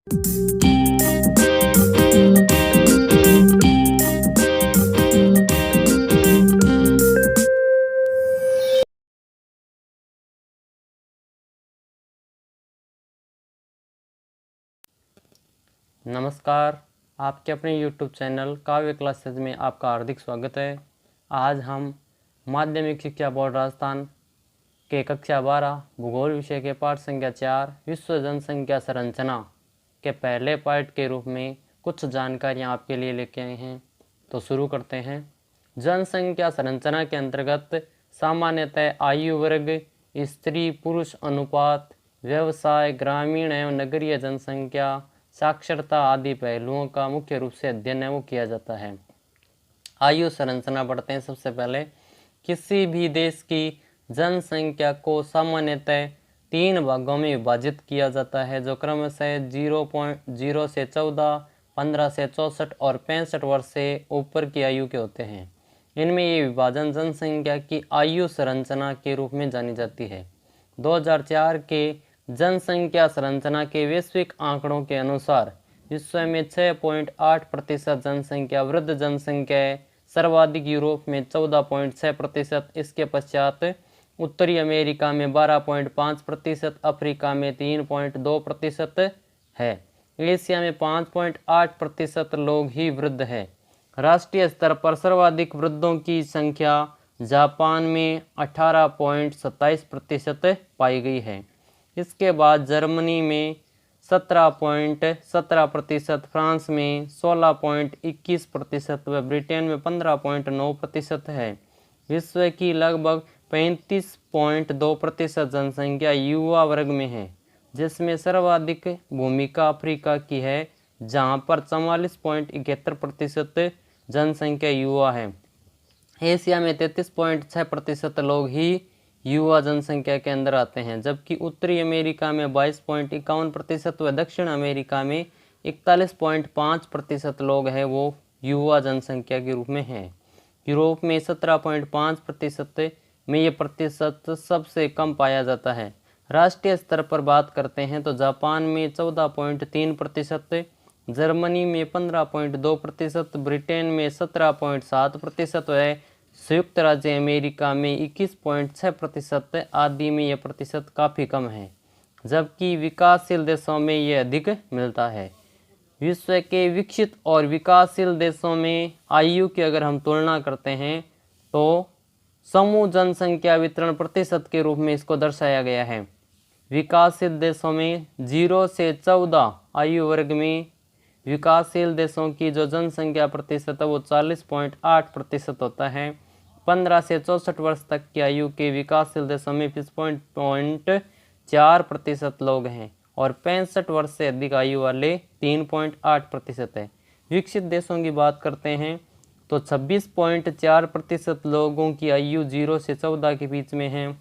नमस्कार, आपके अपने YouTube चैनल काव्य क्लासेज में आपका हार्दिक स्वागत है। आज हम माध्यमिक शिक्षा बोर्ड राजस्थान के कक्षा 12 भूगोल विषय के पाठ संख्या 4 विश्व जनसंख्या संरचना के पहले पार्ट के रूप में कुछ जानकारियाँ आपके लिए लेके आए हैं। तो शुरू करते हैं। जनसंख्या संरचना के अंतर्गत सामान्यतः आयु वर्ग, स्त्री पुरुष अनुपात, व्यवसाय, ग्रामीण एवं नगरीय जनसंख्या, साक्षरता आदि पहलुओं का मुख्य रूप से अध्ययन है वो किया जाता है। आयु संरचना पढ़ते हैं। सबसे पहले किसी भी देश की जनसंख्या को सामान्यतः 3 भागों में विभाजित किया जाता है, जो क्रमशः 0.0 से 14, 15 से 64 और 65 वर्ष से ऊपर की आयु के होते हैं। इनमें ये विभाजन जनसंख्या की आयु संरचना के रूप में जानी जाती है। 2004 के जनसंख्या संरचना के वैश्विक आंकड़ों के अनुसार विश्व में 6.8% जनसंख्या वृद्ध जनसंख्या है। सर्वाधिक यूरोप में 14.6%, इसके पश्चात उत्तरी अमेरिका में 12.5%, अफ्रीका में 3.2% है। एशिया में 5.8% लोग ही वृद्ध है। राष्ट्रीय स्तर पर सर्वाधिक वृद्धों की संख्या जापान में 18.27% पाई गई है। इसके बाद जर्मनी में 17.17%, फ्रांस में 16.21% व ब्रिटेन में 15.9% है। विश्व की लगभग 35.2% जनसंख्या युवा वर्ग में है, जिसमें सर्वाधिक भूमिका अफ्रीका की है, जहां पर 44.71% जनसंख्या युवा है। एशिया में 33.6% लोग ही युवा जनसंख्या के अंदर आते हैं, जबकि उत्तरी अमेरिका में 22.51% व दक्षिण अमेरिका में 41.5% लोग हैं वो युवा जनसंख्या के रूप में हैं। यूरोप में 17.5% में ये प्रतिशत सबसे कम पाया जाता है। राष्ट्रीय स्तर पर बात करते हैं तो जापान में 14.3%, जर्मनी में 15.2%, ब्रिटेन में 17.7% है। संयुक्त राज्य अमेरिका में 21.6% आदि में यह प्रतिशत काफ़ी कम है, जबकि विकासशील देशों में यह अधिक मिलता है। विश्व के विकसित और विकासशील देशों में आयु की अगर हम तुलना करते हैं तो समूह जनसंख्या वितरण प्रतिशत के रूप में इसको दर्शाया गया है। विकासशील देशों में 0 से 14 आयु वर्ग में विकासशील देशों की जो जनसंख्या प्रतिशत है वो 40.8% होता है। 15 से 64 वर्ष तक की आयु के विकासशील देशों में 25.4% लोग हैं और 65 वर्ष से अधिक आयु वाले 3.8% है। विकसित देशों की बात करते हैं तो 26.4% लोगों की आयु 0 से 14 के बीच में है।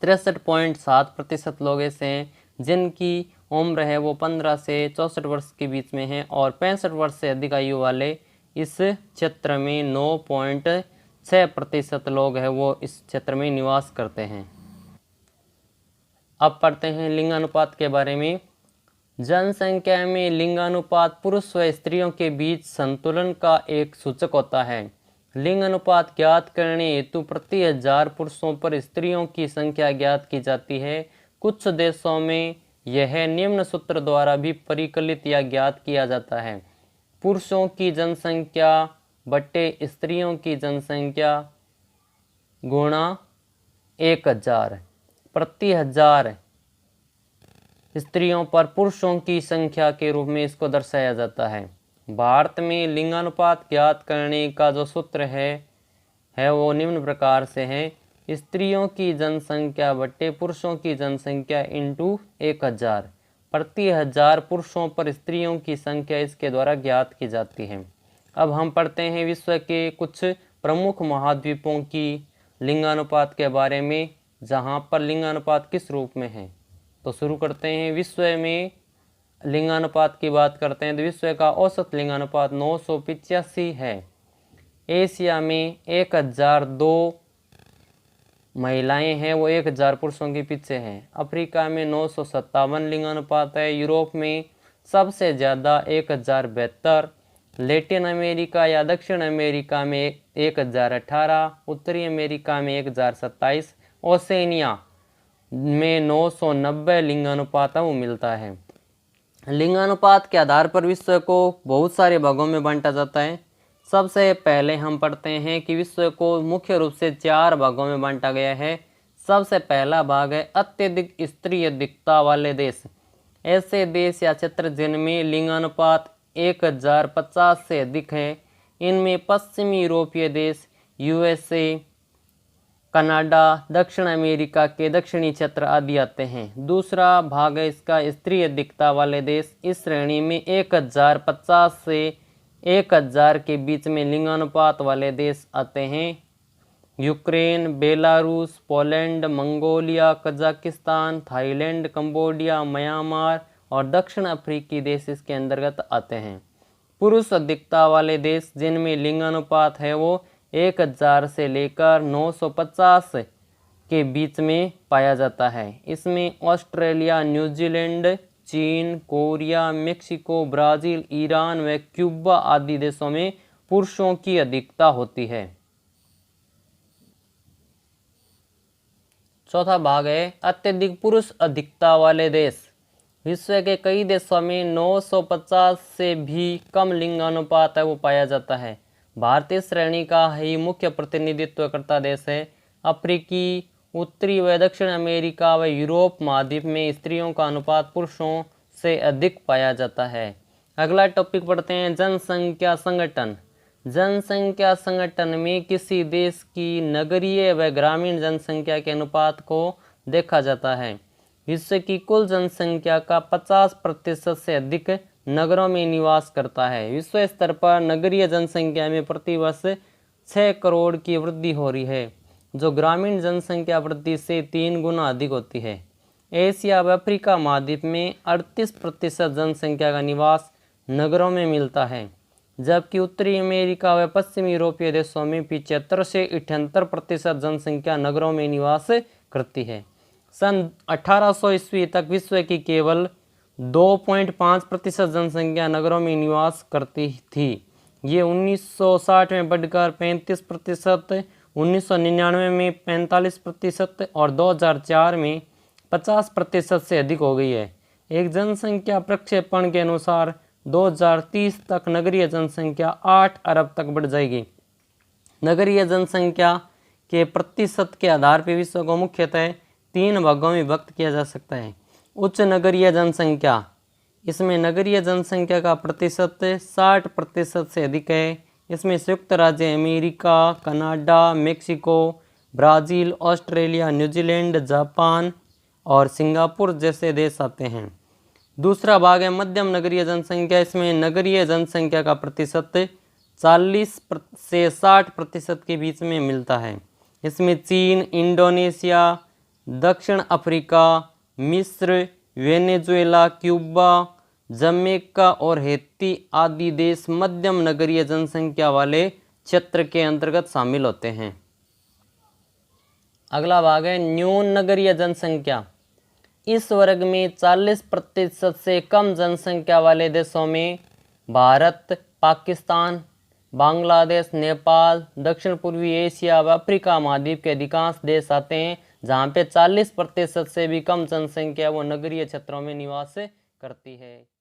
63.7% लोग ऐसे हैं जिनकी उम्र है वो 15 से 64 वर्ष के बीच में है और 65 वर्ष से अधिक आयु वाले इस क्षेत्र में 9.6% लोग हैं वो इस क्षेत्र में निवास करते हैं। अब पढ़ते हैं लिंगानुपात के बारे में। जनसंख्या में लिंगानुपात पुरुष व स्त्रियों के बीच संतुलन का एक सूचक होता है। लिंग अनुपात ज्ञात करने हेतु प्रति 1000 पुरुषों पर स्त्रियों की संख्या ज्ञात की जाती है। कुछ देशों में यह निम्न सूत्र द्वारा भी परिकलित या ज्ञात किया जाता है। पुरुषों की जनसंख्या बटे स्त्रियों की जनसंख्या गुणा 1000 प्रति 1000 स्त्रियों पर पुरुषों की संख्या के रूप में इसको दर्शाया जाता है। भारत में लिंगानुपात ज्ञात करने का जो सूत्र है वो निम्न प्रकार से है। स्त्रियों की जनसंख्या बटे पुरुषों की जनसंख्या इंटू 1000 प्रति 1000 पुरुषों पर स्त्रियों की संख्या इसके द्वारा ज्ञात की जाती है। अब हम पढ़ते हैं विश्व के कुछ प्रमुख महाद्वीपों की लिंगानुपात के बारे में, जहाँ पर लिंगानुपात किस रूप में है। तो शुरू करते हैं। विश्व में लिंगानुपात की बात करते हैं तो विश्व का औसत लिंगानुपात 985 है। एशिया में 1002 महिलाएं हैं वो 1000 पुरुषों के पीछे हैं। अफ्रीका में 957 लिंगानुपात है। यूरोप में सबसे ज़्यादा 1072, लैटिन अमेरिका या दक्षिण अमेरिका में 1018, उत्तरी अमेरिका में 1027, ओसेनिया में 990 लिंगानुपात वो मिलता है। लिंगानुपात के आधार पर विश्व को बहुत सारे भागों में बांटा जाता है। सबसे पहले हम पढ़ते हैं कि विश्व को मुख्य रूप से 4 भागों में बांटा गया है। सबसे पहला भाग है अत्यधिक स्त्री अधिकता वाले देश। ऐसे देश या क्षेत्र जिनमें लिंगानुपात 1050 से अधिक है। इनमें पश्चिमी यूरोपीय देश, यूएसए, कनाडा, दक्षिण अमेरिका के दक्षिणी क्षेत्र आदि आते हैं। दूसरा भाग है इसका स्त्री अधिकता वाले देश। इस श्रेणी में 1050 से 1000 के बीच में लिंगानुपात वाले देश आते हैं। Ukraine, Belarus, Poland, Mongolia, Kazakhstan, Thailand, Cambodia, Myanmar और दक्षिण अफ्रीकी देश इसके अंतर्गत आते हैं। पुरुष अधिकता वाले देश जिनमें लिंगानुपात है वो 1000 से लेकर 950 के बीच में पाया जाता है। इसमें ऑस्ट्रेलिया, न्यूजीलैंड, चीन, कोरिया, मेक्सिको, ब्राज़ील, ईरान व क्यूबा आदि देशों में पुरुषों की अधिकता होती है। चौथा भाग है अत्यधिक पुरुष अधिकता वाले देश। विश्व के कई देशों में 950 से भी कम लिंगानुपात है वो पाया जाता है। भारतीय श्रेणी का ही मुख्य प्रतिनिधित्व करता देश है। अफ्रीकी, उत्तरी व दक्षिण अमेरिका व यूरोप महाद्वीप में स्त्रियों का अनुपात पुरुषों से अधिक पाया जाता है। अगला टॉपिक पढ़ते हैं जनसंख्या संगठन। जनसंख्या संगठन में किसी देश की नगरीय व ग्रामीण जनसंख्या के अनुपात को देखा जाता है। विश्व की कुल जनसंख्या का 50% से अधिक नगरों में निवास करता है। विश्व स्तर पर नगरीय जनसंख्या में प्रतिवर्ष 6 करोड़ की वृद्धि हो रही है, जो ग्रामीण जनसंख्या वृद्धि से 3 गुना अधिक होती है। एशिया व अफ्रीका महाद्वीप में 38% जनसंख्या का निवास नगरों में मिलता है, जबकि उत्तरी अमेरिका व पश्चिमी यूरोपीय देशों में 75 से 78% जनसंख्या नगरों में निवास करती है। सन 1800 ईस्वी तक विश्व की केवल 2.5% जनसंख्या नगरों में निवास करती थी। ये 1960 में बढ़कर 35%, 1999 में 45% और 2004 में 50% से अधिक हो गई है। एक जनसंख्या प्रक्षेपण के अनुसार 2030 तक नगरीय जनसंख्या 8 अरब तक बढ़ जाएगी। नगरीय जनसंख्या के प्रतिशत के आधार पर विश्व को मुख्यतः 3 भागों में विभक्त किया जा सकता है। उच्च नगरीय जनसंख्या, इसमें नगरीय जनसंख्या का प्रतिशत 60% से अधिक है। इसमें संयुक्त राज्य America, Canada, Mexico, Brazil, Australia, New Zealand, Japan और सिंगापुर जैसे देश आते हैं। दूसरा भाग है मध्यम नगरीय जनसंख्या। इसमें नगरीय जनसंख्या का प्रतिशत 40 से 60% के बीच में मिलता है। इसमें चीन, इंडोनेशिया, दक्षिण अफ्रीका, मिस्र, वेनेजुएला, क्यूबा, जमैका और हैती आदि देश मध्यम नगरीय जनसंख्या वाले क्षेत्र के अंतर्गत शामिल होते हैं। अगला भाग है न्यून नगरीय जनसंख्या। इस वर्ग में 40% से कम जनसंख्या वाले देशों में भारत, पाकिस्तान, बांग्लादेश, नेपाल, दक्षिण पूर्वी एशिया व अफ्रीका महाद्वीप के अधिकांश देश आते हैं, जहाँ पे 40% से भी कम जनसंख्या वो नगरीय क्षेत्रों में निवास करती है।